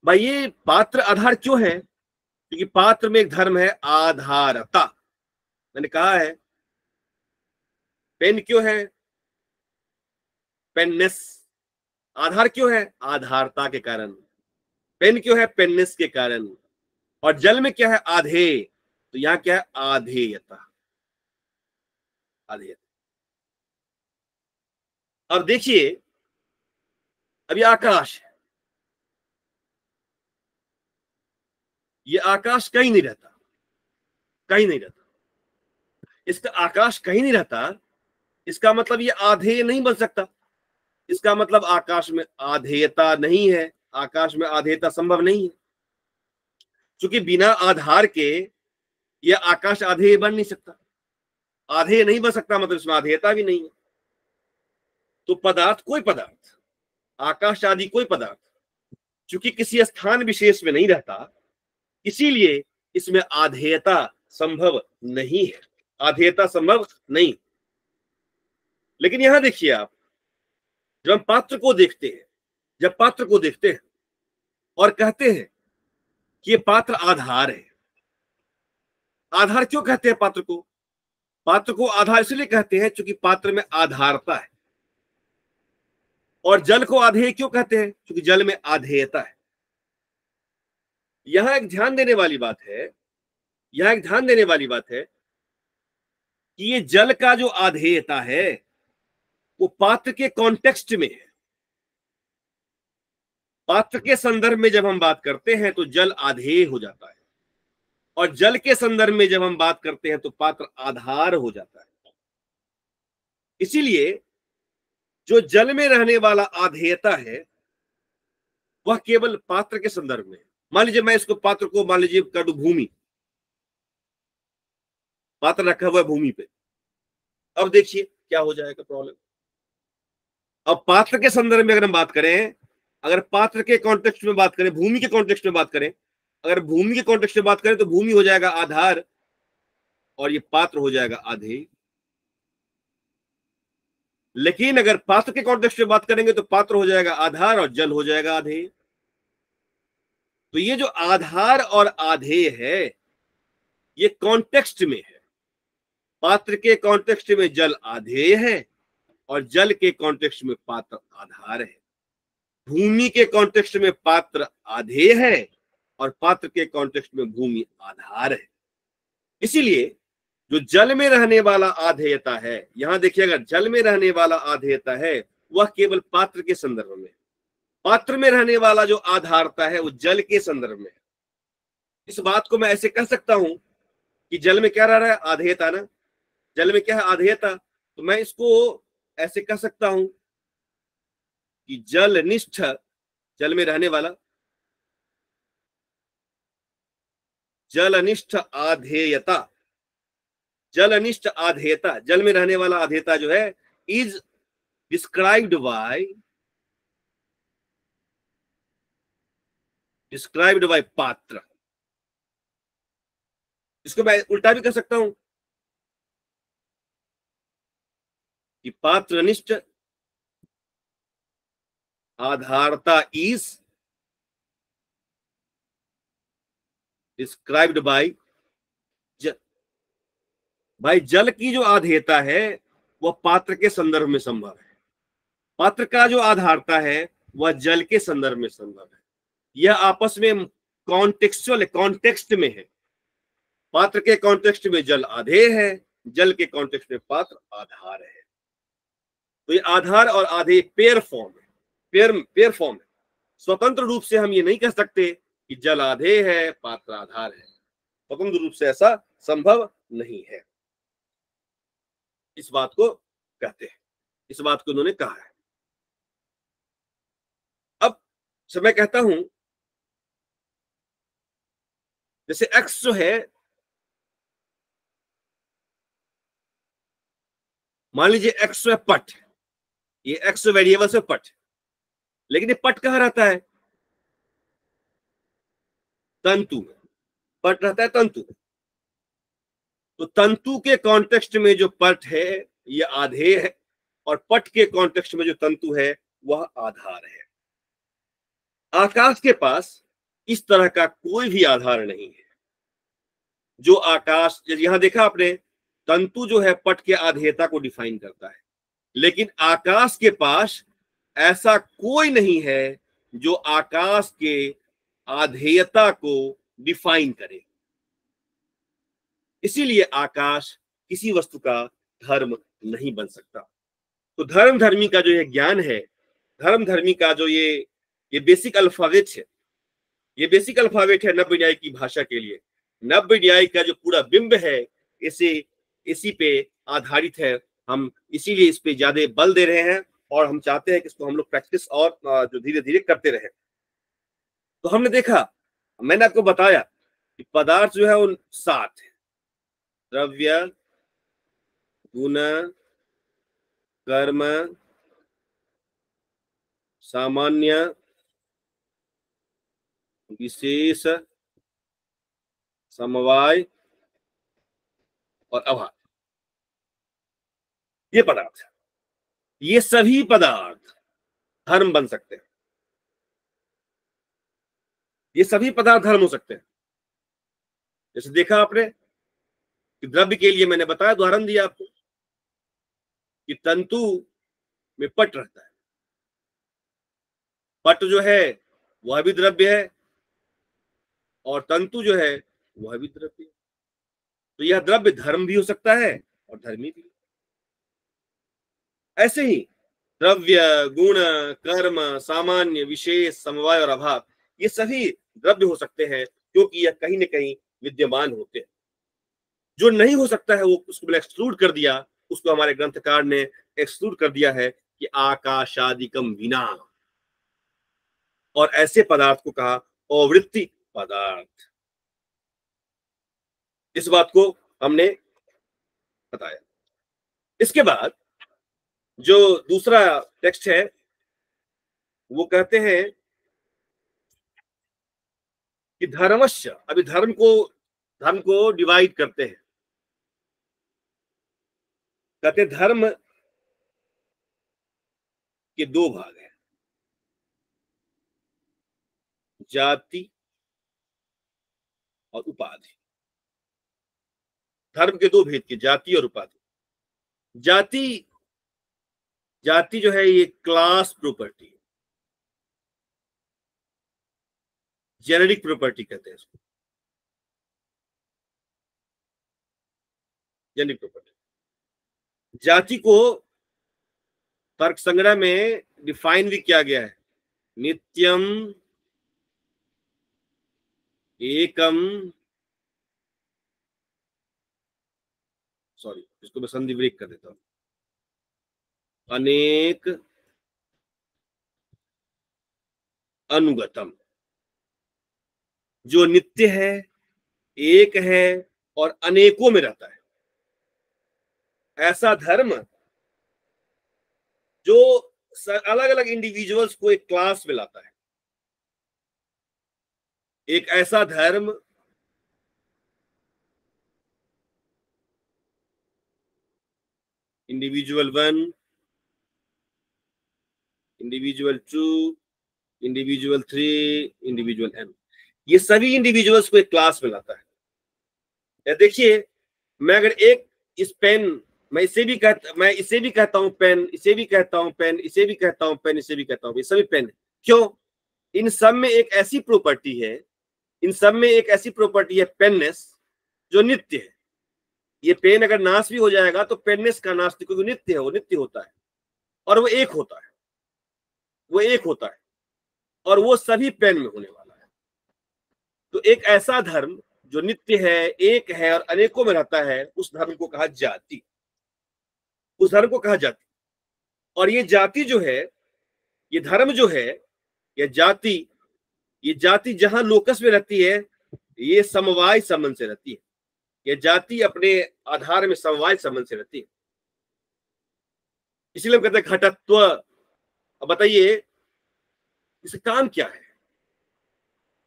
भाई ये पात्र आधार क्यों है? क्योंकि पात्र में एक धर्म है आधारता। मैंने कहा है पेन क्यों है? पेननेस। आधार क्यों है? आधारता के कारण। पेन क्यों है? पेननेस के कारण। और जल में क्या है? आधेय। तो यहां क्या है? आधेयता, आधेयता। अब देखिए, अभी आकाश है, ये आकाश कहीं नहीं रहता, कहीं नहीं रहता। इसका आकाश कहीं नहीं रहता, इसका मतलब ये आधेय नहीं बन सकता। इसका मतलब आकाश में आधेयता नहीं है, आकाश में आधेयता संभव नहीं है। क्योंकि बिना आधार के यह आकाश आधेय बन नहीं सकता, आधेय नहीं बन सकता, मतलब इसमें आधेयता भी नहीं है। तो पदार्थ, कोई पदार्थ, आकाश आदि कोई पदार्थ, चूंकि किसी स्थान विशेष में नहीं रहता, इसीलिए इसमें आधेयता संभव नहीं है, आधेयता संभव नहीं। लेकिन यहां देखिए आप, जब हम पात्र को देखते हैं, जब पात्र को देखते हैं और कहते हैं कि ये पात्र आधार है। आधार क्यों कहते हैं पात्र को? पात्र को आधार इसलिए कहते हैं क्योंकि पात्र में आधारता है। और जल को आधेय क्यों कहते हैं? क्योंकि जल में आधेयता है। यहां एक ध्यान देने वाली बात है, यहां एक ध्यान देने वाली बात है कि ये जल का जो आधेयता है वो पात्र के कॉन्टेक्स्ट में है। पात्र के संदर्भ में जब हम बात करते हैं तो जल आधेय हो जाता है, और जल के संदर्भ में जब हम बात करते हैं तो पात्र आधार हो जाता है। इसीलिए जो जल में रहने वाला आधेयता है वह केवल पात्र के संदर्भ में है। मान लीजिए मैं इसको पात्र को मान लीजिए कर दूं भूमि, पात्र रखा हुआ है भूमि पे। अब देखिए क्या हो जाएगा प्रॉब्लम। अब पात्र के संदर्भ में अगर हम बात करें, अगर पात्र के कॉन्टेक्स्ट में बात करें, भूमि के कॉन्टेक्स्ट में बात करें, अगर भूमि के कॉन्टेक्स्ट में बात करें तो भूमि हो जाएगा आधार और ये पात्र हो जाएगा आधेय। लेकिन अगर पात्र के कॉन्टेक्स्ट में बात करेंगे तो पात्र हो जाएगा आधार और जल हो जाएगा आधेय। तो ये जो आधार और आधेय है ये कॉन्टेक्स्ट में है। पात्र के कॉन्टेक्स्ट में जल आधेय है और जल के कॉन्टेक्स्ट में पात्र आधार है। भूमि के कॉन्टेक्स्ट में पात्र आधेय है और पात्र के कॉन्टेक्स्ट में भूमि आधार है। इसीलिए जो जल में रहने वाला आधेयता है, यहां देखिएगा, जल में रहने वाला आधेयता है वह केवल पात्र के संदर्भ में, पात्र में रहने वाला जो आधारता है वो जल के संदर्भ में है। इस बात को मैं ऐसे कह सकता हूं कि जल में क्या रह रहा है, आधेयता ना। जल में क्या है, आधेयता। तो मैं इसको ऐसे कह सकता हूं कि जलनिष्ठ, जल में रहने वाला, जलनिष्ठ आधेयता, जलनिष्ठ आधेयता, जल में रहने वाला आधेयता जो है इज डिस्क्राइब्ड बाय पात्र। इसको मैं उल्टा भी कर सकता हूं कि पात्रनिष्ठ आधारता इज डिस्क्राइब्ड बाय जल। भाई जल की जो आधेयता है वह पात्र के संदर्भ में संभव है, पात्र का जो आधारता है वह जल के संदर्भ में संभव है। यह आपस में कॉन्टेक्सुअल, कॉन्टेक्स्ट में है। पात्र के कॉन्टेक्स्ट में जल आधेय है, जल के कॉन्टेक्स्ट में पात्र आधार है। तो ये आधार और आधेय पेयर फॉर्म है, पेयर फॉर्म है। स्वतंत्र रूप से हम ये नहीं कह सकते कि जल आधेय है पात्र आधार है, स्वतंत्र रूप से ऐसा संभव नहीं है। इस बात को कहते हैं, इस बात को उन्होंने कहा है। अब मैं कहता हूं जैसे x जो है, मान लीजिए x जो है पट, ये x वेरिएबल से पट, लेकिन ये पट कहां रहता है, तंतु में। पट रहता है तंतु में। तो तंतु के कॉन्टेक्स्ट में जो पट है ये आधेय है और पट के कॉन्टेक्स्ट में जो तंतु है वह आधार है। आकाश के पास इस तरह का कोई भी आधार नहीं है। जो आकाश, यहां देखा आपने, तंतु जो है पट के आधेयता को डिफाइन करता है, लेकिन आकाश के पास ऐसा कोई नहीं है जो आकाश के आधेयता को डिफाइन करे। इसीलिए आकाश किसी वस्तु का धर्म नहीं बन सकता। तो धर्म धर्मी का जो ये ज्ञान है, धर्म धर्मी का जो ये बेसिक अल्फाबेट है, ये बेसिक अल्फाबेट है नव्य न्याय की भाषा के लिए। नव्य न्याय का जो पूरा बिंब है इसी पे आधारित है। हम इसीलिए इस पे ज्यादा बल दे रहे हैं और हम चाहते हैं कि इसको हम लोग प्रैक्टिस और जो धीरे धीरे करते रहे। तो हमने देखा, मैंने आपको बताया कि पदार्थ जो है वो 7 है, द्रव्य, गुण, कर्म, सामान्य, विशेष, समवाय और अभाव। ये पदार्थ है। ये सभी पदार्थ धर्म बन सकते हैं। ये सभी पदार्थ धर्म हो सकते हैं। जैसे देखा आपने कि द्रव्य के लिए मैंने बताया, उदाहरण दिया आपको कि तंतु में पट रहता है। पट जो है वह भी द्रव्य है और तंतु जो है वह भी द्रव्य है। तो यह द्रव्य धर्म भी हो सकता है और धर्मी भी। ऐसे ही द्रव्य, गुण, कर्म, सामान्य, विशेष, समवाय और अभाव, ये सभी द्रव्य हो सकते हैं क्योंकि यह कहीं न कहीं विद्यमान होते हैं। जो नहीं हो सकता है वो उसको एक्सक्लूड कर दिया, उसको हमारे ग्रंथकार ने एक्सक्लूड कर दिया है कि आकाशादिकम विना, और ऐसे पदार्थ को कहा अवृत्ति पदार्थ। इस बात को हमने बताया। इसके बाद जो दूसरा टेक्स्ट है वो कहते हैं कि धर्मस्य, अभी धर्म को डिवाइड करते हैं। कहते हैं धर्म के दो भाग हैं, जाति और उपाधि। धर्म के दो भेद के, जाति और उपाधि। जाति जो है ये क्लास प्रॉपर्टी है, जेनेरिक प्रॉपर्टी कहते हैं इसको, जेनेरिक प्रॉपर्टी। जाति को तर्क संग्रह में डिफाइन भी किया गया है, नित्यम एकम, सॉरी इसको मैं संधि ब्रेक कर देता हूं, अनेक अनुगतम। जो नित्य है, एक है और अनेकों में रहता है, ऐसा धर्म जो अलग अलग इंडिविजुअल्स को एक क्लास में लाता है। एक ऐसा धर्म individual 1, individual 2, individual 3, individual n, ये सभी इंडिविजुअल्स को एक क्लास में लाता है। देखिए, मैं अगर एक इस पेन, मैं इसे भी कहता हूं पेन, इसे भी कहता हूं पेन, इसे भी कहता हूं पेन, इसे भी कहता हूं, ये सभी पेन है। क्यों? इन सब में एक ऐसी प्रॉपर्टी है, इन सब में एक ऐसी प्रॉपर्टी है पेननेस, जो नित्य है। ये पेन अगर नाश भी हो जाएगा तो पेननेस का नाश, क्योंकि नित्य है, वो नित्य होता है और वो एक होता है, वो एक होता है और वो सभी पेन में होने वाला है। तो एक ऐसा धर्म जो नित्य है, एक है और अनेकों में रहता है, उस धर्म को कहा जाति, उस धर्म को कहा जाति। और ये जाति जो है, ये धर्म जो है, ये जाति जहां लोकस में रहती है, ये समवाय संबंध से रहती है। ये जाति अपने आधार में समवाय संबंध से रहती है, इसलिए हम कहते हैं घटत्व। अब बताइए इसका काम क्या है?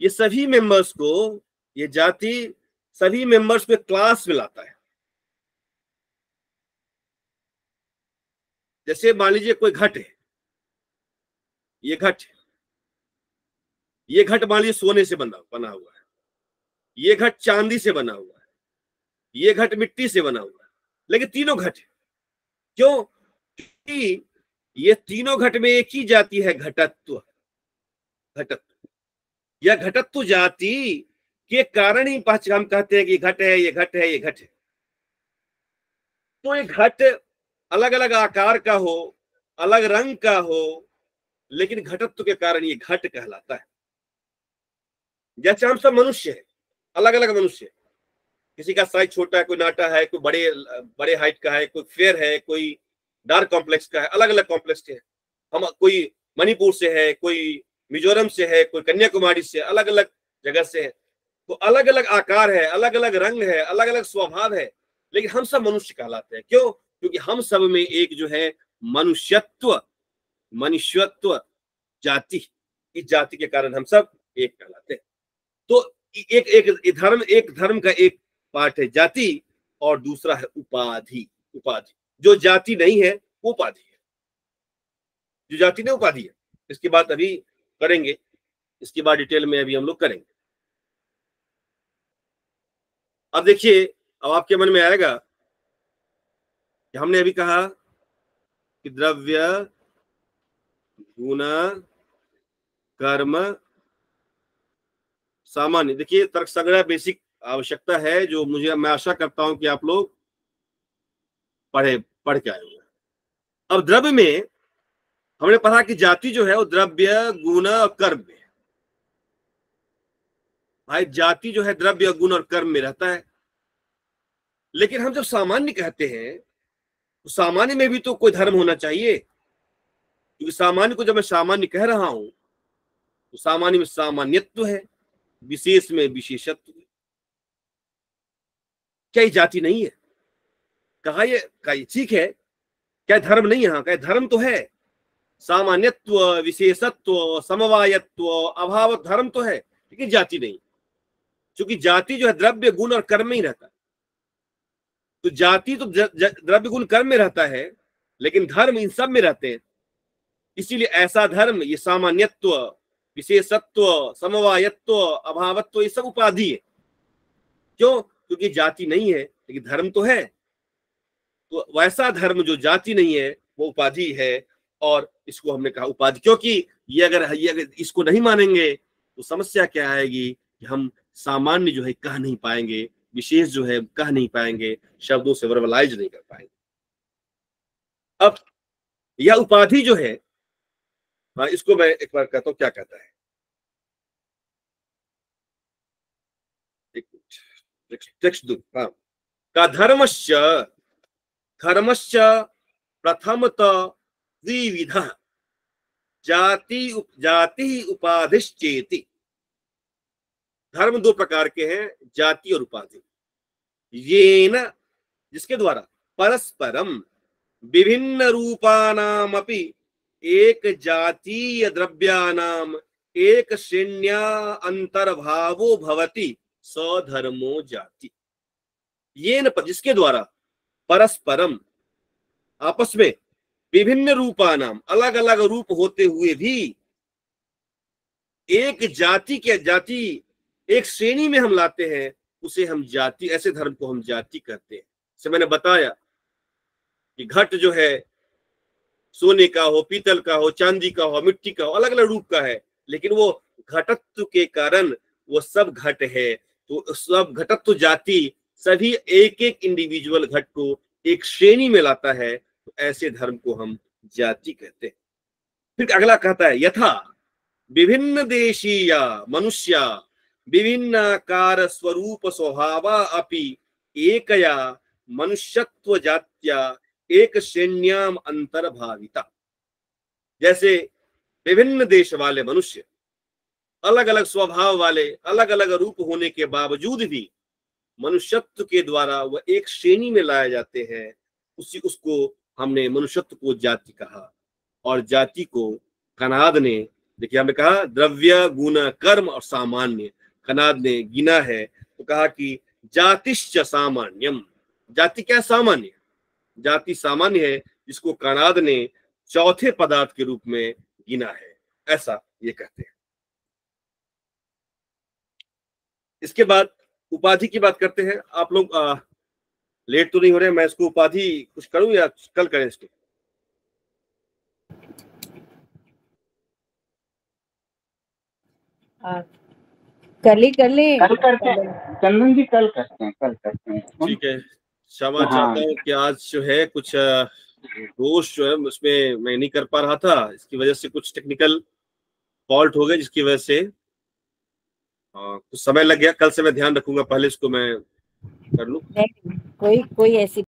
ये सभी मेंबर्स को, ये जाति सभी मेंबर्स को क्लास में लाता है। जैसे मान लीजिए कोई घट है, ये घट है, ये घट मान लीजिए सोने से बना हुआ है, ये घट चांदी से बना हुआ है, ये घट मिट्टी से बना हुआ है, लेकिन तीनों घट है। क्यों? क्योंकि ये तीनों घट में एक ही जाति है, घटत्व। घटत्व, यह घटत्व जाति के कारण ही हम कहते हैं कि घट है, ये घट है, ये घट है। तो ये घट अलग अलग आकार का हो, अलग रंग का हो, लेकिन घटत्व के कारण ये घट कहलाता है। जैसे हम सब मनुष्य हैं, अलग अलग मनुष्य, किसी का साइज छोटा है, कोई नाटा है, कोई बड़े हाइट का है, कोई फेयर है, कोई डार्क कॉम्प्लेक्स का है, अलग अलग कॉम्प्लेक्स के हैं हम। कोई मणिपुर से है, कोई मिजोरम से है, कोई कन्याकुमारी से, अलग अलग जगह से है। तो अलग अलग आकार है, अलग अलग रंग है, अलग अलग स्वभाव है, लेकिन हम सब मनुष्य कहलाते हैं। क्यों? क्योंकि हम सब में एक जो है मनुष्यत्व जाति, इस जाति के कारण हम सब एक कहलाते हैं। तो एक धर्म का एक पार्ट है जाति और दूसरा है उपाधि। उपाधि जो जाति नहीं है वो उपाधि है, जो जाति नहीं उपाधि है। इसकी बात अभी करेंगे, इसके बाद डिटेल में अभी हम लोग करेंगे। अब देखिए, अब आपके मन में आएगा कि हमने अभी कहा कि द्रव्य, गुण, कर्म, सामान्य। देखिए, तर्क संग्रह बेसिक आवश्यकता है जो मैं आशा करता हूं कि आप लोग पढ़ के आए हुए। अब द्रव्य में हमने पढ़ा कि जाति जो है वो द्रव्य, गुण और कर्म में। भाई जाति जो है द्रव्य, गुण और कर्म में रहता है। लेकिन हम जब सामान्य कहते हैं तो सामान्य में भी तो कोई धर्म होना चाहिए, क्योंकि सामान्य को जब मैं सामान्य कह रहा हूं तो सामान्य में सामान्यत्व है, विशेष में विशेषत्व है। क्या ये जाति नहीं है? कहा ये ठीक है, क्या धर्म नहीं है? हाँ, क्या धर्म तो है। सामान्यत्व, विशेषत्व, समवायत्व, अभाव, धर्म तो है, लेकिन जाति नहीं। क्योंकि जाति जो है द्रव्य, गुण और कर्म में ही रहता है। तो जाति तो द्रव्य, गुण, कर्म में रहता है, लेकिन धर्म इन सब में रहते हैं। इसीलिए ऐसा धर्म, ये सामान्यत्व, विशेषत्व, समवायत्व, अभावत्व, ये सब उपाधि है। क्यों? क्योंकि जाति नहीं है लेकिन धर्म तो है। तो वैसा धर्म जो जाति नहीं है वो उपाधि है, और इसको हमने कहा उपाधि। क्योंकि ये अगर इसको नहीं मानेंगे तो समस्या क्या आएगी कि हम सामान्य जो है कह नहीं पाएंगे, विशेष जो है कह नहीं पाएंगे, शब्दों से वर्बलाइज नहीं कर पाएंगे। अब यह उपाधि जो है, इसको मैं एक बार कहता हूं क्या कहता है। टेक्स्ट दो। हाँ, का धर्मश्च प्रथमत द्विविध जाति उपाधिश्चेति। धर्म दो प्रकार के हैं, जाति और उपाधि। येन, जिसके द्वारा परस्परम विभिन्न रूपानामपि एक जातीय द्रव्यानाम एक श्रेण्या अंतर्भावो भवति सधर्मो जाति। येन, जिसके द्वारा परस्परम, आपस में, विभिन्न रूपानाम, अलग अलग रूप होते हुए भी, एक जाति एक श्रेणी में हम लाते हैं, उसे हम जाति, ऐसे धर्म को हम जाति कहते हैं। जैसे मैंने बताया कि घट जो है सोने का हो, पीतल का हो, चांदी का हो, मिट्टी का हो, अलग अलग रूप का है, लेकिन वो घटत्व के कारण वो सब घट है। तो सब घटत्व जाति सभी एक एक इंडिविजुअल घट को एक श्रेणी में लाता है, तो ऐसे धर्म को हम जाति कहते हैं। फिर अगला कहता है, यथा विभिन्न देशीय मनुष्या विभिन्नाकार स्वरूप स्वभावा अपि एकया मनुष्यत्व जात्या एक श्रेण्याम अंतर्भाविता। जैसे विभिन्न देश वाले मनुष्य, अलग अलग स्वभाव वाले, अलग अलग रूप होने के बावजूद भी मनुष्यत्व के द्वारा वह एक श्रेणी में लाए जाते हैं, उसको हमने मनुष्यत्व को जाति कहा। और जाति को कनाद ने, देखिए हमने कहा द्रव्य, गुण, कर्म और सामान्य, कनाद ने गिना है तो कहा कि जातिश्च सामान्यम। जाति क्या? सामान्य। जाति सामान्य है जिसको कनाद ने चौथे पदार्थ के रूप में गिना है, ऐसा ये कहते हैं। इसके बाद उपाधि की बात करते हैं। आप लोग लेट तो नहीं हो रहे? मैं इसको उपाधि कुछ करूं या कल करें इसको? कर ले कल करते हैं चंदन जी, कल करते हैं। ठीक है, क्षमा चाहता हूँ कि आज जो है कुछ दोष जो है उसमें मैं नहीं कर पा रहा था, इसकी वजह से कुछ टेक्निकल फॉल्ट हो गए, जिसकी वजह से कुछ समय लग गया। कल से मैं ध्यान रखूंगा, पहले इसको मैं कर लूं। कोई ऐसी